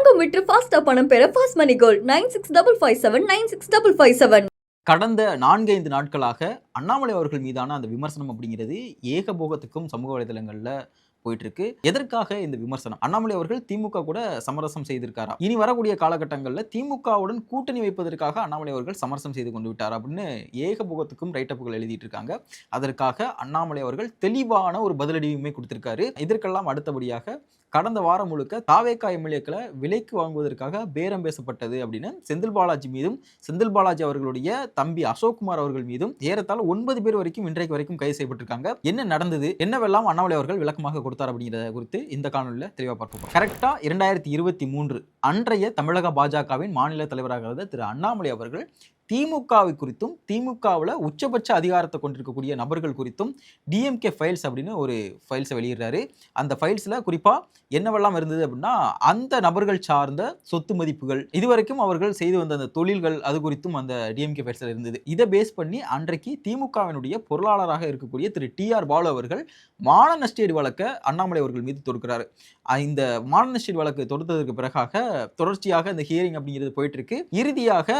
தங்கம் விற்று ஃபாஸ்டா பணம் பெற ஃபாஸ்ட் மணி கோல்ட் 96579657. கடந்த 4-5 நாட்களாக அண்ணாமலை அவர்கள் மீதான அந்த விமர்சனம் அப்படிங்கிறது ஏகபோகத்துக்கும் சமூக வலைதளங்கள்ல போயிட்டு இருக்கு. எதற்காக இந்த விமர்சனம்? அண்ணாமலை அவர்கள் திமுக கூட சமரசம் செய்திருக்காரா? இனி வரக்கூடிய காலகட்டங்களில் திமுகவுடன் கூட்டணி வைப்பதற்காக அண்ணாமலை அவர்கள் சமரசம் செய்து கொண்டு விட்டார் அப்படின்னு ஏகபோகத்துக்கும் ரைட்டப்புகள் எழுதிட்டு இருக்காங்க. அதற்காக அண்ணாமலை அவர்கள் தெளிவான ஒரு பதிலடியுமே கொடுத்திருக்காரு. இதற்கெல்லாம் அடுத்தபடியாக கடந்த வாரம் முழுக்க தாவேகா எம்எல்ஏக்களை விலைக்கு வாங்குவதற்காக பேரம் பேசப்பட்டது அப்படின்னு செந்தில் பாலாஜி மீதும் செந்தில் பாலாஜி அவர்களுடைய தம்பி அசோக்குமார் அவர்கள் மீதும் ஏறத்தாழ 9 பேர் வரைக்கும் இன்றைக்கு வரைக்கும் கைது செய்யப்பட்டிருக்காங்க. என்ன நடந்தது, என்னவெல்லாம் அண்ணாமலை அவர்கள் விளக்கமாக கொடுத்தார் அப்படிங்கிறத குறித்து இந்த காணொலியில் தெளிவாக பார்க்க போறோம். கரெக்டா 2023 அன்றைய தமிழக பாஜகவின் மாநில தலைவராக இருந்த திரு அண்ணாமலை அவர்கள் திமுகவை குறித்தும் திமுகவில் உச்சபட்ச அதிகாரத்தை கொண்டிருக்கக்கூடிய நபர்கள் குறித்தும் டிஎம்கே ஃபைல்ஸ் அப்படின்னு ஒரு ஃபைல்ஸை வெளியிடுறாரு. அந்த ஃபைல்ஸில் குறிப்பாக என்னவெல்லாம் இருந்தது அப்படின்னா, அந்த நபர்கள் சார்ந்த சொத்து மதிப்புகள், இதுவரைக்கும் அவர்கள் செய்து வந்த அந்த தொழில்கள், அது குறித்தும் அந்த டிஎம்கே ஃபைல்ஸில் இருந்தது. இதை பேஸ் பண்ணி அன்றைக்கு திமுகவினுடைய பொருளாளராக இருக்கக்கூடிய திரு டிஆர் பாலு அவர்கள் மான நஷ்டஈடு வழக்கை அண்ணாமலை அவர்கள் மீது தொடுக்கிறாரு. இந்த மான நஷ்டஈடு வழக்கு தொடுத்ததற்கு பிறகாக தொடர்ச்சியாக இந்த ஹியரிங் அப்படிங்கிறது போயிட்டு இருக்கு. இறுதியாக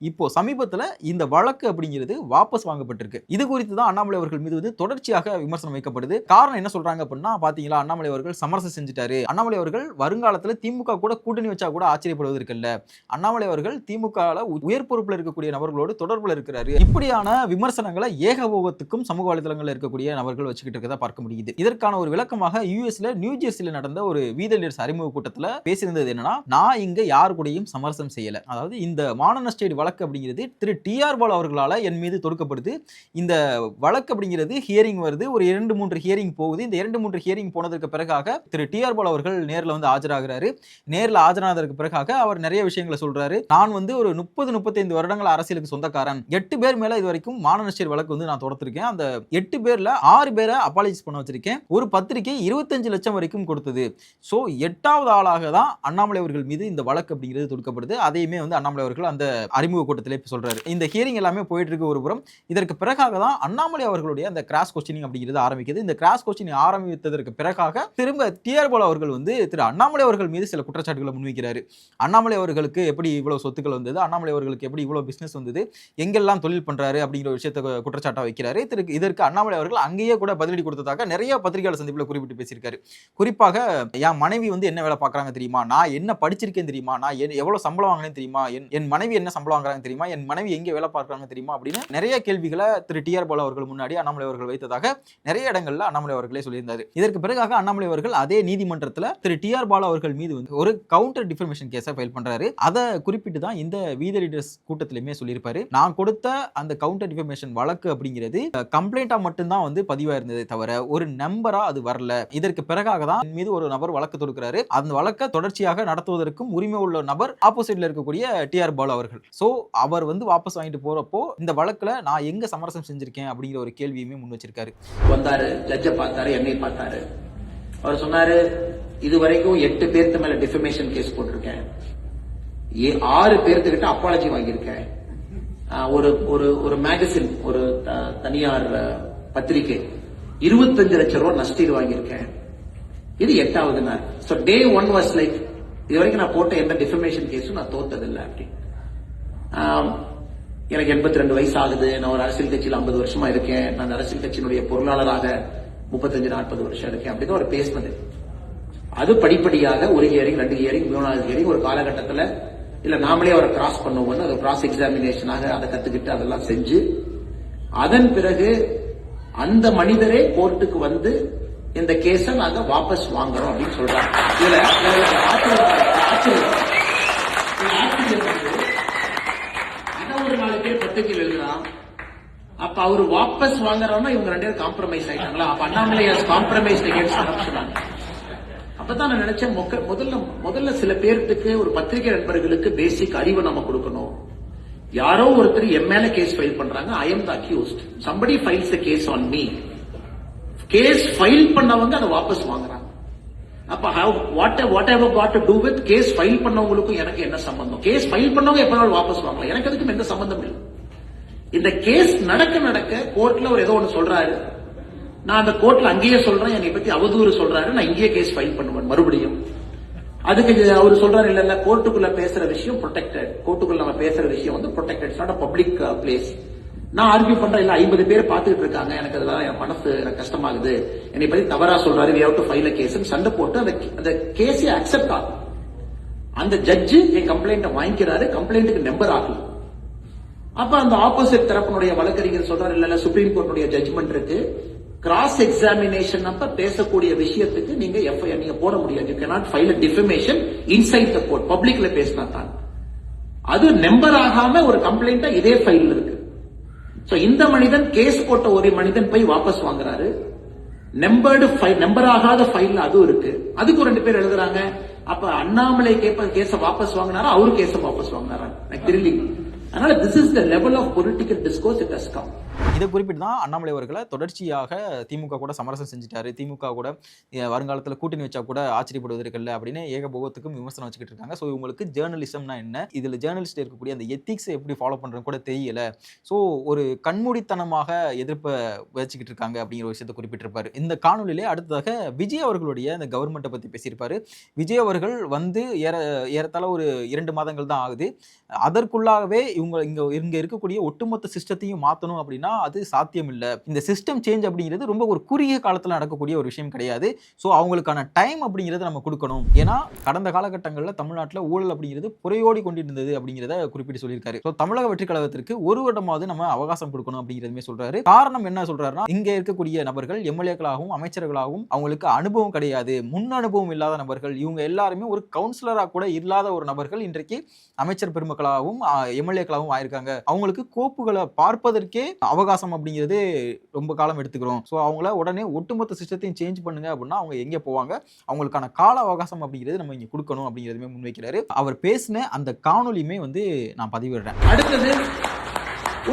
இப்போ சமீபத்தில் இந்த வழக்கு அப்படிங்கிறது வாபஸ் வாங்கப்பட்டிருக்கு. இது குறித்து தான் அண்ணாமலை அவர்கள் மீது வந்து தொடர்ச்சியாக விமர்சனம் வைக்கப்படுது. காரணம் என்ன சொல்றாங்க அப்படின்னா, பாத்தீங்களா, அண்ணாமலை அவர்கள் சமரசம் செஞ்சுட்டாரு, அண்ணாமலை அவர்கள் வருங்காலத்தில் திமுக கூட கூட்டணி வச்சா கூட ஆச்சரியப்படுவதற்கு இல்ல, அண்ணாமலை அவர்கள் திமுக உயர் பொறுப்பில் இருக்கக்கூடிய நபர்களோடு தொடர்புல இருக்கிறாரு. இப்படியான விமர்சனங்களை ஏகபோகத்துக்கும் சமூக வலைதளங்களில் இருக்கக்கூடிய நபர்கள் வச்சுக்கிட்டு இருக்கதா பார்க்க முடியுது. இதற்கான ஒரு விளக்கமாக யூஎஸ்ல நியூ ஜெர்சியில் நடந்த ஒரு வீத லீடர்ஸ் அறிமுக கூட்டத்தில் பேசியிருந்தது என்னன்னா, நான் இங்க யாரு கூடயும் சமரசம் செய்யல, அதாவது இந்த மான நஷ்டஈடு வழக்கு அப்படிங்கிறது திரு டிஆர் பாலு அவர்களால் என் மீது தொடுக்கப்படுது. இந்த வழக்கு அப்படிங்கிறது ஹியரிங் வருது, ஒரு 2-3 ஹியரிங் போகுது. இந்த 2-3 ஹியரிங் போனதற்கு பிறகாக திரு டிஆர் பாலு அவர்கள் நேரில் வந்து ஆஜராகிறாரு. நேரில் ஆஜரானதற்கு பிறகாக அவர் நிறைய விஷயங்களை சொல்றாரு. நான் வந்து ஒரு 30-35 வருடங்கள் அரசியலுக்கு சொந்தக்காரன், 8 பேர் மேல இது வரைக்கும் மான நஷ்டஈடு வழக்கு வந்து நான் தொடர்த்திருக்கேன். அந்த 8 பேர்ல 6 பேரை அப்பாலஜிஸ் பண்ண வச்சிருக்கேன். ஒரு பத்திரிகை 25 லட்சம் வரைக்கும் கொடுத்தது. ஸோ 8வது ஆளாக தான் அண்ணாமலை அவர்கள் மீது இந்த வழக்கு அப்படிங்கிறது தொடுக்கப்படுது. அதையுமே வந்து அண்ணாமலை அவர்கள் அந்த அறிமுக கூட்டத்திலே சொல்றாரு. இந்த ஹியரிங் எல்லாமே போயிட்டு இருக்கு ஒரு புறம். இதற்கு பிறகாக தான் அண்ணாமலை அவர்களுடைய அந்த கிராஸ் கொஸ்டினிங் அப்படிங்கிறது ஆரம்பிக்குது. இந்த கிராஸ் கொஸ்டினிங் ஆரம்பித்ததற்கு பிறகாக திரும்ப டிஆர் பாலு அவர்கள் வந்து திரு அண்ணாமலை அவர்கள் மீது சில குற்றச்சாட்டுகளை முன்வைக்கிறாரு. அண்ணாமலை அவர்களுக்கு எப்படி இவ்வளவு சொத்துக்கள் வந்தது, அண்ணாமலை அவர்களுக்கு எப்படி இவ்வளவு பிசினஸ் வந்தது, எங்கெல்லாம் தொழில் பண்றாரு அப்படிங்கிற ஒரு விஷயத்தை குற்றச்சாட்டா வைக்கிறாரு. இதற்கு அண்ணாமலை அவர்கள் அங்கேயே கூட பதிலடி கொடுத்ததாக நிறைய பத்திரிகையாளர் சந்திப்பில் குறிப்பிட்டு பேசியிருக்காரு. குறிப்பாக என் மனைவி வந்து என்ன வேலை பார்க்கறாங்க தெரியுமா, நான் என்ன படிச்சிருக்கேன் தெரியுமா, நான் எவ்வளவு சம்பளம் வாங்கினேன் தெரியுமா, என் மனைவி என்ன சம்பளம் வாங்குறாங்க தெரியுமா, என் மனைவி எங்க வேலை பார்க்கறாங்க தெரியுமா அப்படின்னு நிறைய கேள்விகளை திரு டிஆர் பாலு அவர்கள் முன்னாடி அண்ணாமலை அவர்கள் வைத்ததாக நிறைய இடங்கள்ல அண்ணாமலை அவர்களே சொல்லியிருந்தாரு. இதற்கு பிறகாக அண்ணாமலை அவர்கள் அதே நீதிமன்றத்தில் திரு டிஆர் பாலு அவர்கள் மீது வந்து ஒரு கவுண்டர் டிஃபர்மேஷன் கேஸை ஃபைல் பண்றாரு. அதை குறிப்பிட்டு தான் இந்த வீத லீடர்ஸ் கூட்டத்திலுமே சொல்லியிருப்பாரு. நான் கொடுத்த அந்த கவுண்டர் டிஃபர்மேஷன் வழக்கு அப்படிங்கிறது கம்ப்ளைண்டா மட்டும்தான் வந்து பதிவா இருந்ததே தவிர ஒரு நம்பரா அது வரல. இதற்கு பிறகாக தான் மீது ஒரு நபர் வழக்கு தொடுக்கிறாரு. அந்த வழக்கை தொடர்ச்சியாக நடத்துவதற்கும் உரிமை உள்ள நபர் ஆப்போசிட்ல இருக்கக்கூடிய டிஆர் பாலு அவர்கள். சோ அவர் வந்து வாபஸ் வாங்கிட்டு போறப்போ இந்த வழக்குல நான் எங்க சமரசம் செஞ்சிருக்கேன் அப்படிங்கிற ஒரு கேள்வியுமே முன் வச்சிருக்காரு. வந்தாரு, ஜட்ஜ பார்த்தாரு, என்னை பார்த்தாரு. அவர் சொன்னாரு, இது வரைக்கும் 8 பேருக்கு மேல டிஃபமேஷன் கேஸ் போட்டிருக்கேன், 6 பேர்த்துக்கிட்ட அப்பாலஜி வாங்கியிருக்கேன், ஒரு மேகசின், ஒரு தனியார் பத்திரிகை 25 லட்சம் ரூபாய் நஷ்டஈடு வாங்கியிருக்கேன். இது 8வது நாள். சோ டே 1 வாஸ் லைக், இது வரைக்கும் நான் போட்ட எந்த டிஃபமேஷன் கேஸும் நான் தோத்ததில்லை. அப்படி எனக்கு 82 வயசு ஆகுது, நான் ஒரு அரசியல் கட்சியில் 50 வருஷமா இருக்கேன், நான் அரசியல் கட்சியினுடைய பொருளாளராக 35-40 வருஷம் இருக்கேன் அப்படின்னு அவர் பேசினது. அது படிப்படியாக ஒரு ஹியரிங், 2 ஹியரிங், 3வது ஹியரிங், ஒரு காலகட்டத்தில் இல்ல நாமளே அவரை கிராஸ் பண்ணுவோம்னு அது கிராஸ் எக்ஸாமினேஷனாக அதை கத்துக்கிட்டு அதெல்லாம் செஞ்சு அதன் பிறகு அந்த மனிதரே கோர்ட்டுக்கு வந்து இந்த கேஸை நாங்க வாபஸ் வாங்குறோம் அப்படின்னு சொல்றாங்க. இதுல ஒரு 4 பேர் பத்திரிகையில் எழுதுறான். அப்ப அவரு வாபஸ் வாங்குறோம்னா இவங்க 2 பேரும் காம்ப்ரமைஸ் ஆயிட்டாங்களா? அப்ப அண்ணாமலை காம்ப்ரமைஸ் அகைன்ஸ்ட் கரப்ஷன். அப்பதான் நான் நினைச்சேன், முதல்ல சில பேருக்கு, ஒரு பத்திரிகை நண்பர்களுக்கு பேசிக் அறிவு நம்ம கொடுக்கணும். யாரோ ஒருத்தர் என் மேல கேஸ் ஃபைல் பண்றாங்க, I am the accused, somebody files a case on me. Case file பண்ணவங்க அதை வாபஸ் வாங்குறாங்க. அப்ப what have got to do with case file பண்ணவங்களுக்கும் எனக்கு என்ன சம்பந்தம்? கேஸ் ஃபைல் பண்ணவங்க எப்பனாலும் வாபஸ் வாங்கலாம், எனக்கு அதுக்கும் எந்த சம்பந்தம் இல்லை. இந்த கேஸ் நடக்க கோர்ட்ல ஒரு ஏதோ ஒன்று சொல்றாரு, நான் அந்த கோர்ட்ல அங்கேயே சொல்றேன், என்னை பத்தி அவதூறு சொல்றாரு, நான் இங்கேயே கேஸ் ஃபைல் பண்ணுவேன் மறுபடியும். அதுக்கு அவர் சொல்றாரு இல்ல கோர்ட்டுக்குள்ள பேசுற விஷயம் ப்ரொடெக்டட், கோர்ட்டுக்குள்ள நம்ம பேசுற விஷயம் வந்து ப்ரொடெக்டட், நாட் பப்ளிக் பிளேஸ். நான் ஆர்கியூ பண்றேன், இல்ல 50 பேர் பாத்துக்கிட்டு இருக்காங்க, எனக்கு அதெல்லாம் என் மனசு எனக்கு கஷ்டமாகுது, என்னை பத்தி தவறா சொல்றாரு, we have to file a case சண்டை போட்டு அந்த கேஸை அக்செப்ட் ஆகும். அந்த ஜட்ஜு என் கம்ப்ளைண்ட்டை வாங்கிக்கிறாரு, கம்ப்ளைண்ட்டுக்கு நம்பர் ஆகல. அப்ப அந்த ஆப்போசிட் தரப்பினுடைய வழக்கறிஞர் சொல்றாரு இல்ல சுப்ரீம் கோர்ட்டுடைய ஜட்ஜ்மெண்ட் இருக்கு, கிராஸ் எக்ஸாமினேஷன் அப்ப பேசக்கூடிய விஷயத்துக்கு நீங்க எஃப்ஐஆர் நீங்க போட முடியாது. You cannot file a defamation inside the court, பப்ளிக்ல பேசினா தான். அது நம்பர் ஆகாம ஒரு கம்ப்ளைண்ட் இதே ஃபைல் இருக்கு. சோ இந்த மனிதன் கேஸ் போட்ட ஒரு மனிதன் போய் வாபஸ் வாங்குறாரு, நம்பர்டு ஃபைல், நம்பர் ஆகாத ஃபைல் அதுவும் இருக்கு. அதுக்கு 2 பேர் எழுதுறாங்க. அப்ப அண்ணாமலை கேஸ வாபஸ் வாங்கினாரா, அவரு கேஸ வாபஸ் வாங்கினாரா, எனக்கு தெரியல. அதனால this is the level of political discourse it has come. இதை குறிப்பிட்டு தான் அண்ணாமலை அவர்களை தொடர்ச்சியாக திமுக கூட சமரசம் செஞ்சுட்டாரு, திமுக கூட வருங்காலத்தில் கூட்டணி வச்சா கூட ஆச்சரியப்படுவதற்கில்ல அப்படின்னு ஏகபோகத்துக்கும் விமர்சனம் வச்சுக்கிட்டு இருக்காங்க. ஸோ இவங்களுக்கு ஜேர்னலிசம்னா என்ன, இதில் ஜேர்னலிஸ்ட் இருக்கக்கூடிய அந்த எத்திக்ஸை எப்படி ஃபாலோ பண்ணுறது கூட தெரியல, ஸோ ஒரு கண்மூடித்தனமாக எதிர்ப்பை வச்சுக்கிட்டு இருக்காங்க அப்படிங்கிற ஒரு விஷயத்தை குறிப்பிட்டிருப்பாரு. இந்த காணொலியிலே அடுத்ததாக விஜய் அவர்களுடைய அந்த கவர்மெண்ட்டை பற்றி பேசியிருப்பாரு. விஜய் அவர்கள் வந்து ஏறத்தாழ ஒரு 2 மாதங்கள் தான் ஆகுது. அதற்குள்ளாகவே இங்க இருக்கக்கூடிய ஒட்டுமொத்த சிஸ்டத்தையும் மாற்றணும் அப்படின்னா அது சாத்தியம் இல்லை. இந்த சிஸ்டம் சேஞ்ச் அப்படிங்கிறது ரொம்ப ஒரு குறுகிய காலத்தில் நடக்கக்கூடிய ஒரு விஷயம் கிடையாது. ஸோ அவங்களுக்கான டைம் அப்படிங்கிறத நம்ம கொடுக்கணும். ஏன்னா கடந்த காலகட்டங்களில் தமிழ்நாட்டில் ஊழல் அப்படிங்கிறது புரையோடி கொண்டிருந்தது அப்படிங்கிறத குறிப்பிட்டு சொல்லியிருக்காரு. ஸோ தமிழக வெற்றி கழகத்திற்கு 1 வருடமாவது நம்ம அவகாசம் கொடுக்கணும் அப்படிங்கிறதுமே சொல்றாரு. காரணம் என்ன சொல்றாருன்னா, இங்க இருக்கக்கூடிய நபர்கள் எம்எல்ஏக்களாகவும் அமைச்சர்களாகவும் அவங்களுக்கு அனுபவம் கிடையாது, முன் அனுபவம் இல்லாத நபர்கள், இவங்க எல்லாருமே ஒரு கவுன்சிலரா கூட இல்லாத ஒரு நபர்கள் இன்றைக்கு அமைச்சர் பெருமக்களாகவும் எம்எல்ஏக்களாகவும் ஆயிருக்காங்க. அவங்களுக்கு கோப்புகளை பார்ப்பதற்கே அவகாசம் அப்படிங்கிறது ரொம்ப காலம் எடுத்துக்கிறோம். ஸோ அவங்கள உடனே ஒட்டுமொத்த சிஸ்டத்தையும் சேஞ்ச் பண்ணுங்க அப்படின்னா அவங்க எங்கே போவாங்க, அவங்களுக்கான கால அவகாசம் அப்படிங்கிறது நம்ம இங்கே கொடுக்கணும் அப்படிங்கிறதுமே முன்வைக்கிறாரு. அவர் பேசின அந்த காணொலியுமே வந்து நான் பதிவிடுறேன். அடுத்தது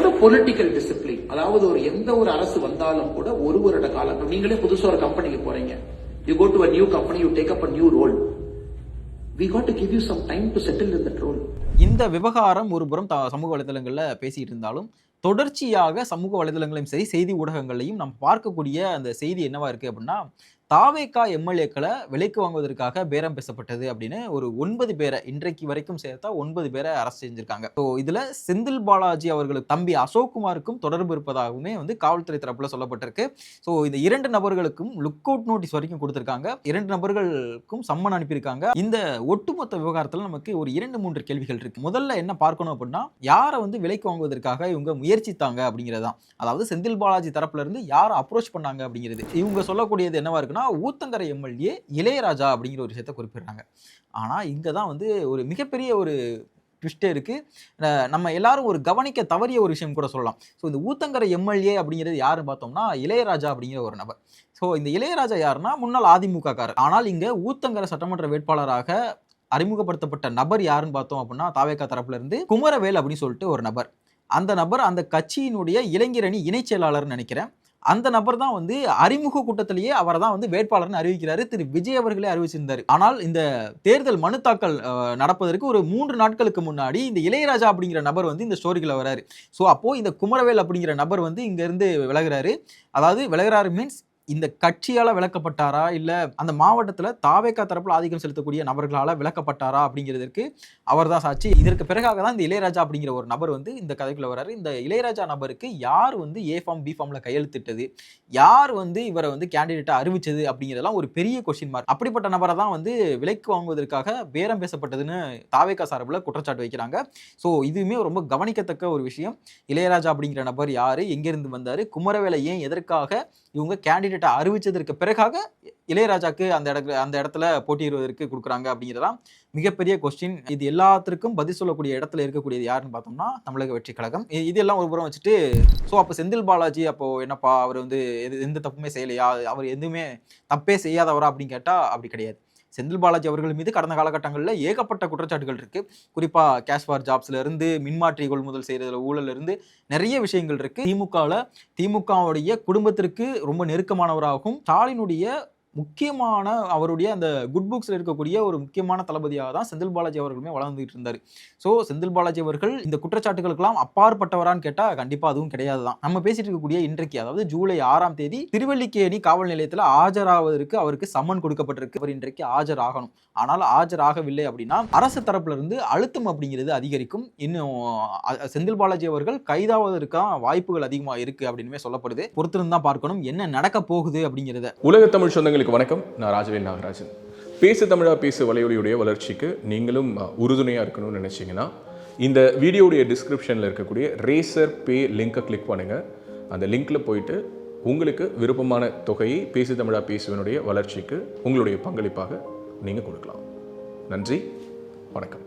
ஒரு பொலிட்டிக்கல் டிசிப்ளின், அதாவது எந்த ஒரு அரசு வந்தாலும் கூட 1 வருட காலம், நீங்களே புதுசா ஒரு கம்பெனிக்கு போறீங்க, you go to a new company, you take up a new role, we got to give you some time to settle in that role. இந்த விவகாரம் ஒரு புறம் சமூக வலைதளங்கள்ல பேசிட்டு இருந்தாலும் தொடர்ச்சியாக சமூக வலைதளங்களையும் சரி செய்தி ஊடகங்களையும் நம்ம பார்க்கக்கூடிய அந்த செய்தி என்னவா இருக்கு அப்படின்னா, தாவேகா எம்எல்ஏக்களை விலைக்கு வாங்குவதற்காக பேரம் பேசப்பட்டது அப்படின்னு ஒரு 9 பேரை இன்றைக்கு வரைக்கும் சேர்த்தா 9 பேரை அரெஸ்ட் செஞ்சிருக்காங்க. ஸோ இதுல செந்தில் பாலாஜி அவர்களுக்கு தம்பி அசோக்குமாருக்கும் தொடர்பு இருப்பதாகவுமே வந்து காவல்துறை தரப்புல சொல்லப்பட்டிருக்கு. ஸோ இந்த 2 நபர்களுக்கும் லுக் அவுட் நோட்டீஸ் வரைக்கும் கொடுத்திருக்காங்க, 2 நபர்களுக்கும் சம்மன் அனுப்பியிருக்காங்க. இந்த ஒட்டுமொத்த விவகாரத்தில் நமக்கு ஒரு 2-3 கேள்விகள் இருக்கு. முதல்ல என்ன பார்க்கணும் அப்படின்னா, யாரை வந்து விலைக்கு வாங்குவதற்காக இவங்க முயற்சித்தாங்க அப்படிங்கிறதான். அதாவது செந்தில் பாலாஜி தரப்புல இருந்து யாரை அப்ரோச் பண்ணாங்க அப்படிங்கிறது. இவங்க சொல்லக்கூடியது என்னவா இருக்குன்னா, ஊத்தங்கரை எம்எல்ஏ இளையராஜா அப்படிங்கிற ஒரு விஷயத்தை குறிப்பிடுறாங்க. ஆனா இங்க தான் வந்து ஒரு மிகப்பெரிய ஒரு ட்விஸ்டே இருக்கு. நம்ம எல்லாரும் ஒரு கவனிக்க தவறிய ஒரு விஷயம் கூட சொல்லலாம். ஸோ இந்த ஊத்தங்கரை எம்எல்ஏ அப்படிங்கிறது யாருன்னு பார்த்தோம்னா இளையராஜா அப்படிங்கிற ஒரு நபர். ஸோ இந்த இளையராஜா யாருன்னா முன்னாள் அதிமுக காரர். ஆனால் இங்க ஊத்தங்கரை சட்டமன்ற வேட்பாளராக அறிமுகப்படுத்தப்பட்ட நபர் யாருன்னு பார்த்தோம் அப்படின்னா தாவேகா தரப்புல இருந்து குமரவேல் அப்படின்னு சொல்லிட்டு ஒரு நபர். அந்த நபர் அந்த கட்சியினுடைய இளைஞரணி இணை செயலாளர்னு நினைக்கிறேன். அந்த நபர் தான் வந்து அறிமுக கூட்டத்திலேயே அவரை தான் வந்து வேட்பாளர்னு அறிவிக்கிறாரு. திரு விஜய் அவர்களே அறிவிச்சிருந்தாரு. ஆனால் இந்த தேர்தல் மனு தாக்கல் நடப்பதற்கு ஒரு 3 நாட்களுக்கு முன்னாடி இந்த இளையராஜா அப்படிங்கிற நபர் வந்து இந்த ஸ்டோரிக்குள்ள வராரு. ஸோ அப்போ இந்த குமரவேல் அப்படிங்கிற நபர் வந்து இங்க இருந்து விலகுறாரு. அதாவது விலகுறாரு மீன்ஸ் இந்த கட்சியால விலக்கப்பட்டாரா, இல்ல அந்த மாவட்டத்துல தாவேகா தரப்புல ஆதிக்கம் செலுத்தக்கூடிய நபர்களால விலக்கப்பட்டாரா அப்படிங்கிறதுக்கு அவர் தான் சாட்சி. இதற்கு பிறகாக தான் இந்த இளையராஜா அப்படிங்கிற ஒரு நபர் வந்து இந்த கதைக்குள்ள வர்றாரு. இந்த இளையராஜா நபருக்கு யார் வந்து ஏ ஃபார்ம் பி ஃபார்ம்ல கையெழுத்திட்டது, யார் வந்து இவரை வந்து கேண்டிடேட்டா அறிவிச்சது அப்படிங்கிறதெல்லாம் ஒரு பெரிய கொஸ்டின் மார்க். அப்படிப்பட்ட நபரை தான் வந்து விலைக்கு வாங்குவதற்காக பேரம் பேசப்பட்டதுன்னு தாவேகா சார்பில் குற்றச்சாட்டு வைக்கிறாங்க. ஸோ இதுவுமே ரொம்ப கவனிக்கத்தக்க ஒரு விஷயம். இளையராஜா அப்படிங்கிற நபர் யாரு, எங்கிருந்து வந்தாரு, குமரவேலை ஏன் எதற்காக இவங்க கேண்டிடேட்டா அறிவிச்சதற்கு பிறகாக இளையராஜாக்கு அந்த இடத்துல போட்டியிடுவதற்கு கொடுக்குறாங்க அப்படிங்கிறதான் மிகப்பெரிய கொஸ்டின். இது எல்லாத்திற்கும் பதில் சொல்லக்கூடிய இடத்துல இருக்கக்கூடியது யாருன்னு பார்த்தோம்னா தமிழக வெற்றி கழகம். இதெல்லாம் ஒரு புறம் வச்சுட்டு, ஸோ அப்போ செந்தில் பாலாஜி அப்போ என்னப்பா அவர் வந்து எந்த தப்புமே செய்யலையா, அவர் எதுவுமே தப்பே செய்யாதவரா அப்படின்னு கேட்டால் அப்படி கிடையாது. செந்தில் பாலாஜி அவர்கள் மீது கடந்த காலகட்டங்களில் ஏகப்பட்ட குற்றச்சாட்டுகள் இருக்கு. குறிப்பா கேஷ் ஃபார் ஜாப்ஸ்ல இருந்து மின்மாற்றி கொள்முதல் செய்யறதுல ஊழல் இருந்து நிறைய விஷயங்கள் இருக்கு. திமுகவுடைய குடும்பத்திற்கு ரொம்ப நெருக்கமானவராகவும் ஸ்டாலினுடைய முக்கியமான அவருடைய அந்த குட் புக்ஸ்ல இருக்கக்கூடிய ஒரு முக்கியமான தளபதியாக தான் செந்தில் பாலாஜி அவர்களுமே வளர்ந்துட்டு இருந்தாரு. ஸோ செந்தில் பாலாஜி அவர்கள் இந்த குற்றச்சாட்டுகளுக்கெல்லாம் அப்பாற்பட்டவரான்னு கேட்டா கண்டிப்பா அதுவும் கிடையாது தான். நம்ம பேசிட்டு இருக்கக்கூடிய இன்றைக்கு, அதாவது ஜூலை 6ஆம் தேதி திருவல்லிக்கேணி காவல் நிலையத்தில் ஆஜராவதற்கு அவருக்கு சம்மன் கொடுக்கப்பட்டிருக்கு. அவர் இன்றைக்கு ஆஜராகணும். ஆனால் ஆஜராகவில்லை அப்படின்னா அரசு தரப்புல இருந்து அழுத்தம் அப்படிங்கிறது அதிகரிக்கும். இன்னும் செந்தில் பாலாஜி அவர்கள் கைதாவதற்கான வாய்ப்புகள் அதிகமா இருக்கு அப்படின்னு சொல்லப்படுது. பொறுத்திருந்து தான் பார்க்கணும் என்ன நடக்க போகுது அப்படிங்கிறத. உலக தமிழ் சொந்தங்களுக்கு வணக்கம். நான் ராஜவேல் நாகராஜன். பேசு தமிழா பேசு வலையொலியுடைய வளர்ச்சிக்கு நீங்களும் உறுதுணையாக இருக்கணும்னு நினச்சிங்கன்னா இந்த வீடியோடைய டிஸ்கிரிப்ஷனில் இருக்கக்கூடிய ரேசர் பே லிங்கை கிளிக் பண்ணுங்கள். அந்த லிங்க்கில் போயிட்டு உங்களுக்கு விருப்பமான தொகையை பேசு தமிழா பேசுவனுடைய வளர்ச்சிக்கு உங்களுடைய பங்களிப்பாக நீங்கள் கொடுக்கலாம். நன்றி, வணக்கம்.